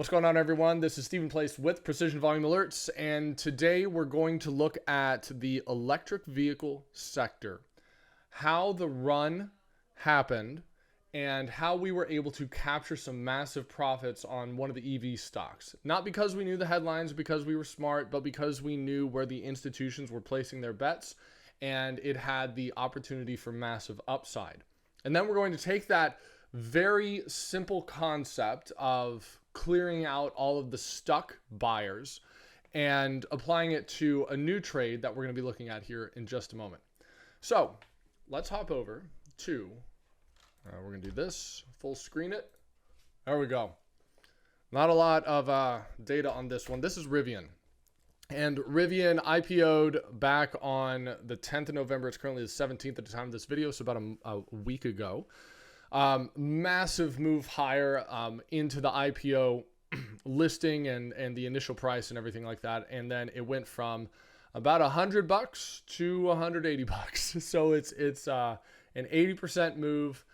What's going on, everyone? This is Stephen Place with Precision Volume Alerts, and today we're going to look at the electric vehicle sector, how the run happened, and how we were able to capture some massive profits on one of the EV stocks. Not because we knew the headlines, because we were smart, but because we knew where the institutions were placing their bets, and it had the opportunity for massive upside. And then we're going to take that very simple concept of clearing out all of the stuck buyers and applying it to a new trade that we're going to be looking at here in just a moment. So let's hop over to, we're going to do this, full screen it. There we go. Not a lot of data on this one. This is Rivian. And Rivian IPO'd back on the 10th of November. It's currently the 17th at the time of this video, so about a week ago. Massive move higher into the IPO listing and the initial price and everything like that. And then it went from about $100 to $180. So it's an 80% move.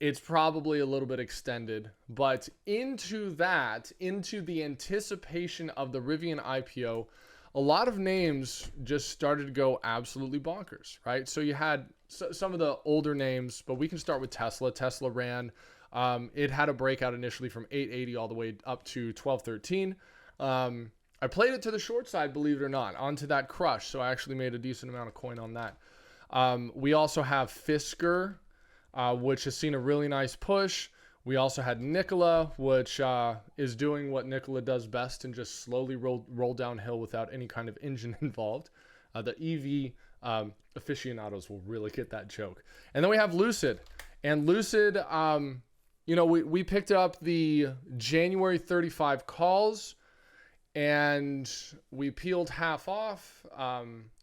It's probably a little bit extended, but into the anticipation of the Rivian IPO, a lot of names just started to go absolutely bonkers, right? So you had some of the older names, but we can start with Tesla. Tesla ran, it had a breakout initially from 880 all the way up to 1213. I played it to the short side, believe it or not, onto that crush. So I actually made a decent amount of coin on that. We also have Fisker, which has seen a really nice push. We also had Nikola, which is doing what Nikola does best and just slowly roll downhill without any kind of engine involved. The EV aficionados will really get that joke. And then we have Lucid. And Lucid, we picked up the January 35 calls and we peeled half off.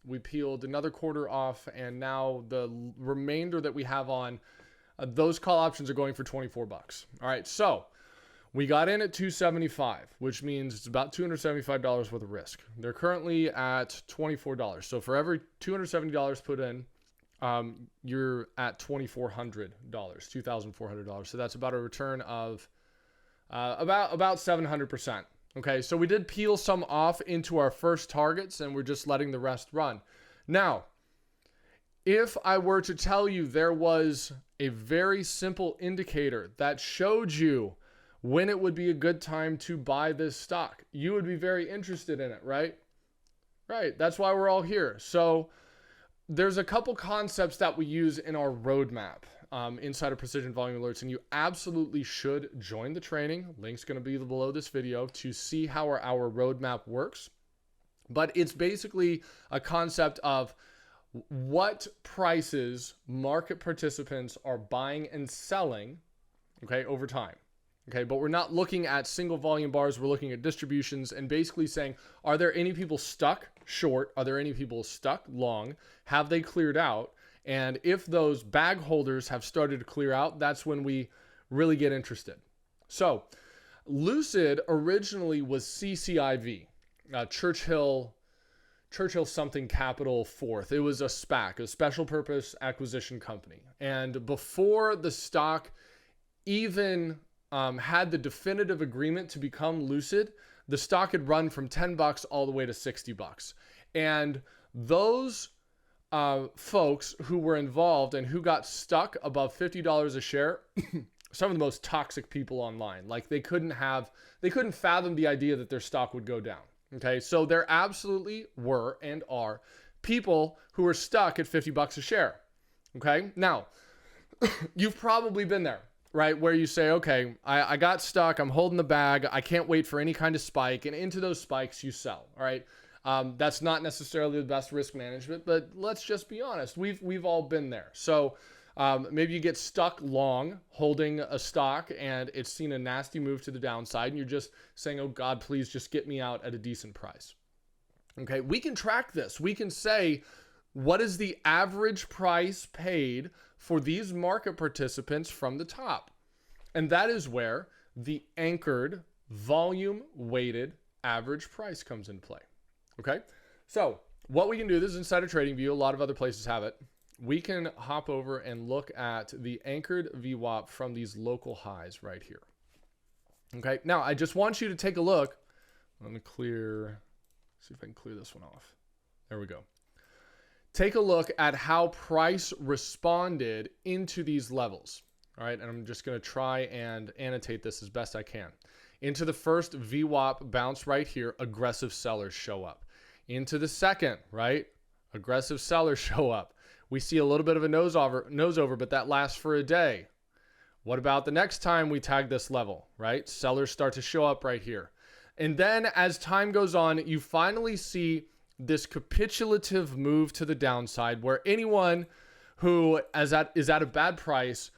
We peeled another quarter off. And now the remainder that we have on those call options are going for $24. All right, so we got in at 275, which means it's about $275 worth of risk. They're currently at $24. So for every $270 put in, you're at $2,400, $2,400. So that's about a return of about 700%. Okay, so we did peel some off into our first targets, and we're just letting the rest run. Now, if I were to tell you there was a very simple indicator that showed you when it would be a good time to buy this stock, you would be very interested in it, right? Right. That's why we're all here. So there's a couple concepts that we use in our roadmap inside of Precision Volume Alerts, and you absolutely should join the training. Link's going to be below this video to see how our roadmap works. But it's basically a concept of what prices market participants are buying and selling, okay, over time. Okay, but we're not looking at single volume bars. We're looking at distributions and basically saying, are there any people stuck short? Are there any people stuck long? Have they cleared out? And if those bag holders have started to clear out, that's when we really get interested. So Lucid originally was CCIV, Churchill something Capital Fourth. It was a SPAC, a special purpose acquisition company. And before the stock even had the definitive agreement to become Lucid, the stock had run from $10 all the way to $60. And those folks who were involved and who got stuck above $50 a share, some of the most toxic people online, like they couldn't fathom the idea that their stock would go down. Okay, so there absolutely were and are people who are stuck at $50 a share. Okay, now you've probably been there, right? Where you say, okay, I got stuck, I'm holding the bag, I can't wait for any kind of spike, and into those spikes you sell. All right, that's not necessarily the best risk management, but let's just be honest, we've all been there. So maybe you get stuck long holding a stock and it's seen a nasty move to the downside and you're just saying, oh God, please just get me out at a decent price. Okay, we can track this. We can say, what is the average price paid for these market participants from the top? And that is where the anchored volume weighted average price comes into play. Okay, so what we can do, this is inside of TradingView. A lot of other places have it. We can hop over and look at the anchored VWAP from these local highs right here. Okay, now I just want you to take a look. Let me see if I can clear this one off. There we go. Take a look at how price responded into these levels. All right, and I'm just going to try and annotate this as best I can. Into the first VWAP bounce right here, aggressive sellers show up. Into the second, right, aggressive sellers show up. We see a little bit of a nose over, but that lasts for a day. What about the next time we tag this level, right? Sellers start to show up right here. And then as time goes on, you finally see this capitulative move to the downside where anyone who is at a bad price,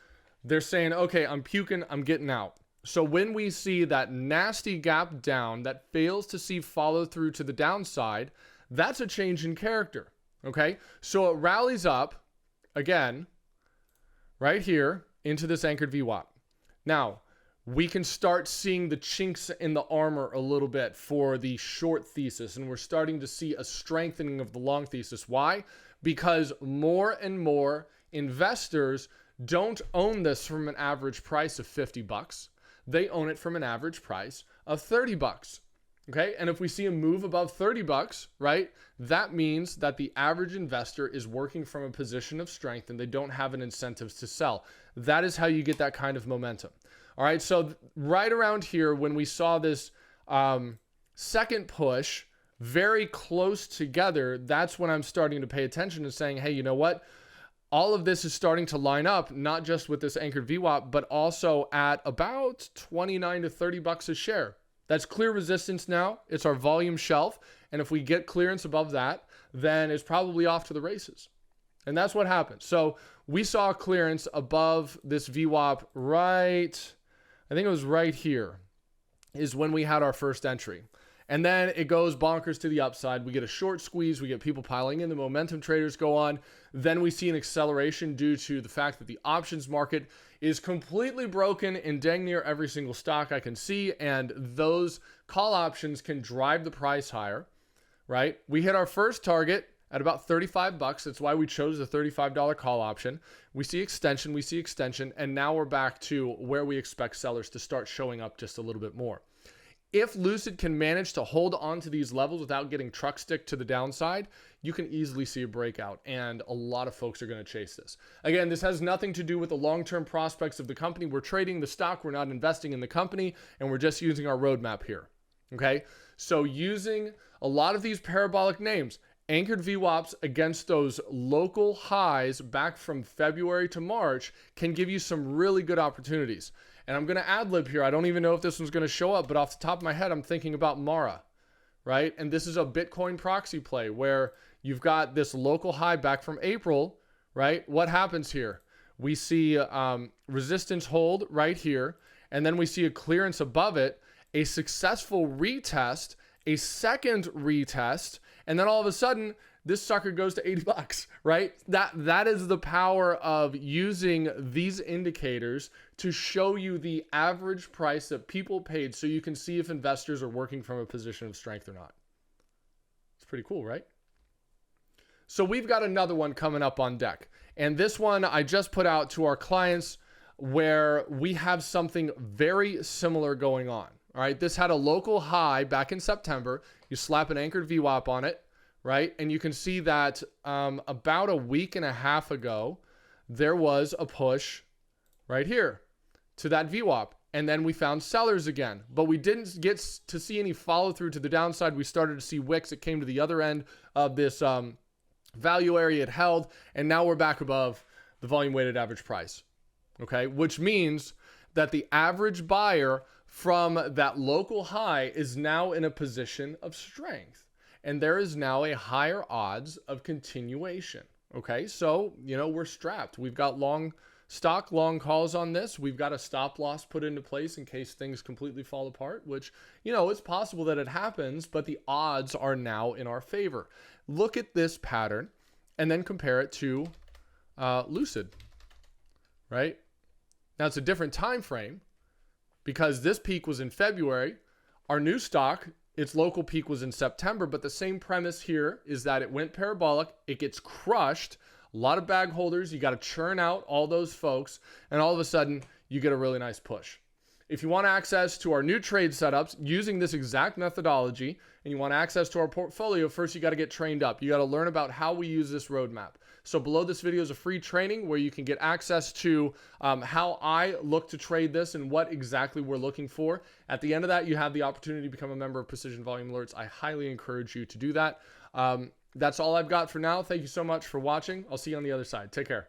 they're saying, okay, I'm puking, I'm getting out. So when we see that nasty gap down that fails to see follow through to the downside, that's a change in character, okay? So it rallies up again right here into this anchored VWAP. Now, we can start seeing the chinks in the armor a little bit for the short thesis, and we're starting to see a strengthening of the long thesis. Why? Because more and more investors don't own this from an average price of 50 bucks. They own it from an average price of 30 bucks. Okay? And if we see a move above 30 bucks, right? That means that the average investor is working from a position of strength and they don't have an incentive to sell. That is how you get that kind of momentum. All right, so right around here, when we saw this second push very close together, that's when I'm starting to pay attention and saying, hey, you know what? All of this is starting to line up, not just with this anchored VWAP, but also at about 29 to 30 bucks a share. That's clear resistance now. It's our volume shelf. And if we get clearance above that, then it's probably off to the races. And that's what happened. So we saw clearance above this VWAP right... I think it was right here is when we had our first entry. And then it goes bonkers to the upside. We get a short squeeze. We get people piling in. The momentum traders go on. Then we see an acceleration due to the fact that the options market is completely broken in dang near every single stock I can see. And those call options can drive the price higher, right? We hit our first target at about 35 bucks. That's why we chose the $35 call option. We see extension, and now we're back to where we expect sellers to start showing up just a little bit more. If Lucid can manage to hold on to these levels without getting truck stick to the downside, you can easily see a breakout, and a lot of folks are going to chase this. Again, this has nothing to do with the long-term prospects of the company. We're trading the stock. We're not investing in the company, and we're just using our roadmap here, okay? So using a lot of these parabolic names, anchored VWAPs against those local highs back from February to March can give you some really good opportunities. And I'm going to ad lib here. I don't even know if this one's going to show up, but off the top of my head, I'm thinking about Mara, right? And this is a Bitcoin proxy play where you've got this local high back from April, right? What happens here? We see resistance hold right here, and then we see a clearance above it, a successful retest, a second retest, and then all of a sudden, this sucker goes to 80 bucks, right? That is the power of using these indicators to show you the average price that people paid so you can see if investors are working from a position of strength or not. It's pretty cool, right? So we've got another one coming up on deck. And this one I just put out to our clients where we have something very similar going on. All right, this had a local high back in September. You slap an anchored VWAP on it, right? And you can see that about a week and a half ago, there was a push right here to that VWAP. And then we found sellers again, but we didn't get to see any follow through to the downside. We started to see wicks. It came to the other end of this value area it held. And now we're back above the volume weighted average price. Okay, which means that the average buyer from that local high is now in a position of strength. And there is now a higher odds of continuation. Okay, so, we're strapped. We've got long stock, long calls on this. We've got a stop loss put into place in case things completely fall apart, which, it's possible that it happens, but the odds are now in our favor. Look at this pattern and then compare it to Lucid, right? Now, it's a different time frame because this peak was in February. Our new stock, its local peak was in September, but the same premise here is that it went parabolic, it gets crushed, a lot of bag holders, you got to churn out all those folks, and all of a sudden, you get a really nice push. If you want access to our new trade setups using this exact methodology, and you want access to our portfolio, first you got to get trained up. You got to learn about how we use this roadmap. So below this video is a free training where you can get access to how I look to trade this and what exactly we're looking for. At the end of that, you have the opportunity to become a member of Precision Volume Alerts. I highly encourage you to do that. That's all I've got for now. Thank you so much for watching. I'll see you on the other side. Take care.